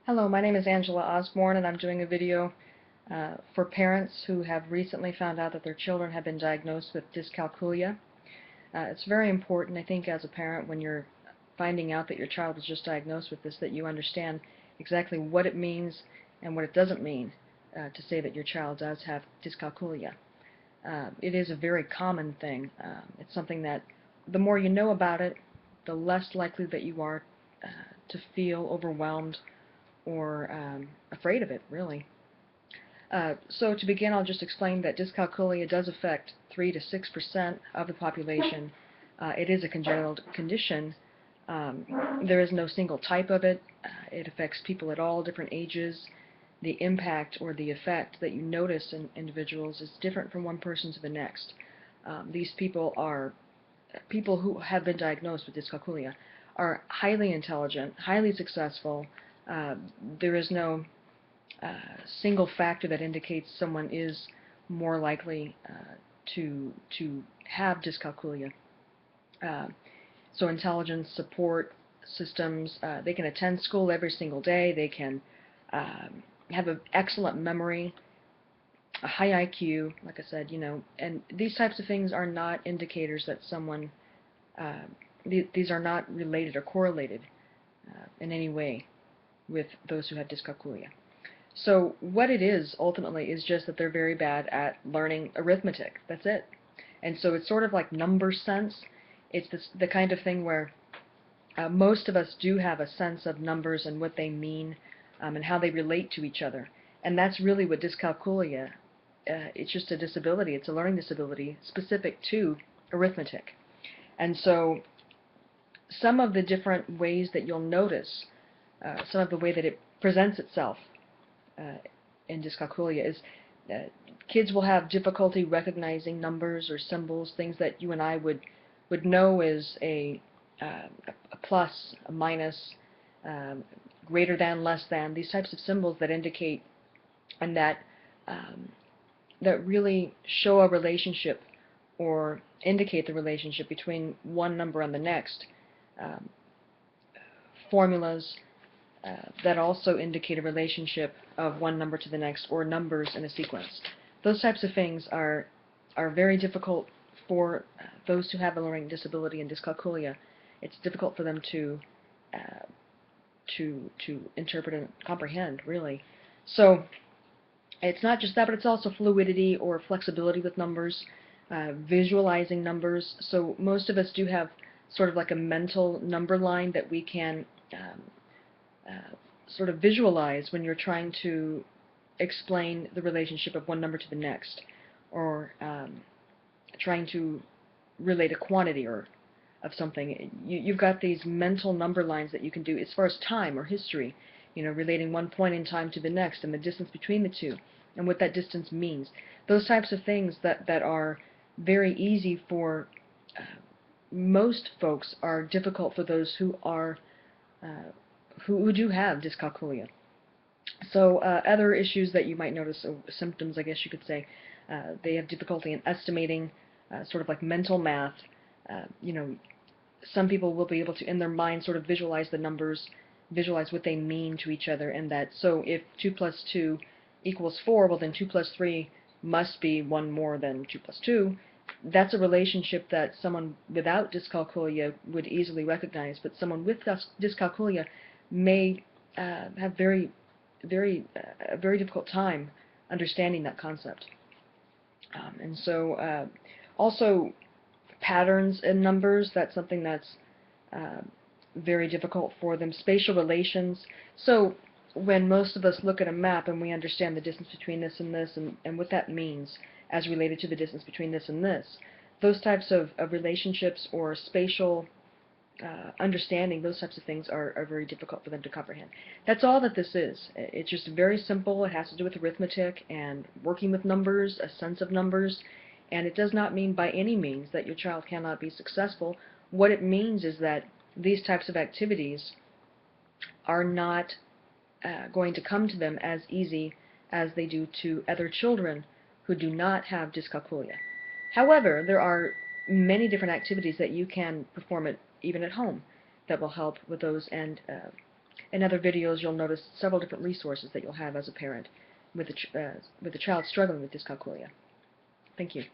Hello, my name is Angela Osborne, and I'm doing a video for parents who have recently found out that their children have been diagnosed with dyscalculia. It's very important, I think, as a parent, when you're finding out that your child was just diagnosed with this, that you understand exactly what it means and what it doesn't mean to say that your child does have dyscalculia. It is a very common thing. It's something that the more you know about it, the less likely that you are to feel overwhelmed or afraid of it, really. So to begin, I'll just explain that dyscalculia does affect 3 to 6% of the population. It is a congenital condition. There is no single type of it. It affects people at all different ages. The impact or the effect that you notice in individuals is different from one person to the next. These people who have been diagnosed with dyscalculia are highly intelligent, highly successful. There is no single factor that indicates someone is more likely to have dyscalculia. So intelligence support systems, they can attend school every single day, they can have an excellent memory, a high IQ, like I said, and these types of things are not indicators that someone, these are not related or correlated in any way with those who have dyscalculia. So what it is ultimately is just that they're very bad at learning arithmetic. That's it. And so it's sort of like number sense. It's the kind of thing where most of us do have a sense of numbers and what they mean and how they relate to each other. And that's really what dyscalculia, it's just a disability. It's a learning disability specific to arithmetic. And so some of the different ways that you'll notice, some of the way that it presents itself in dyscalculia is kids will have difficulty recognizing numbers or symbols, things that you and I would know as a plus, a minus, greater than, less than, these types of symbols that indicate and that really show a relationship or indicate the relationship between one number and the next. Formulas that also indicate a relationship of one number to the next, or numbers in a sequence. Those types of things are very difficult for those who have a learning disability and dyscalculia. It's difficult for them to interpret and comprehend, really. So it's not just that, but it's also fluidity or flexibility with numbers, visualizing numbers. So most of us do have sort of like a mental number line that we can sort of visualize when you're trying to explain the relationship of one number to the next, or trying to relate a quantity or of something. You've got these mental number lines that you can do as far as time or history, relating one point in time to the next and the distance between the two and what that distance means. Those types of things that are very easy for most folks are difficult for those who are who do have dyscalculia. So other issues that you might notice, symptoms I guess you could say, they have difficulty in estimating, sort of like mental math. Some people will be able to, in their mind, sort of visualize the numbers, visualize what they mean to each other, and that, so if 2 plus 2 equals 4, well then 2 plus 3 must be 1 more than 2 plus 2. That's a relationship that someone without dyscalculia would easily recognize, but someone with dyscalculia may have a very difficult time understanding that concept. And so also patterns in numbers, that's something that's very difficult for them. Spatial relations. So when most of us look at a map and we understand the distance between this and what that means as related to the distance between this and this, those types of relationships or spatial understanding, those types of things are very difficult for them to comprehend. That's all that this is. It's just very simple. It has to do with arithmetic and working with numbers, a sense of numbers, and it does not mean by any means that your child cannot be successful. What it means is that these types of activities are not going to come to them as easy as they do to other children who do not have dyscalculia. However, there are many different activities that you can perform even at home that will help with those, and In other videos, you'll notice several different resources that you'll have as a parent with a child struggling with dyscalculia. Thank you.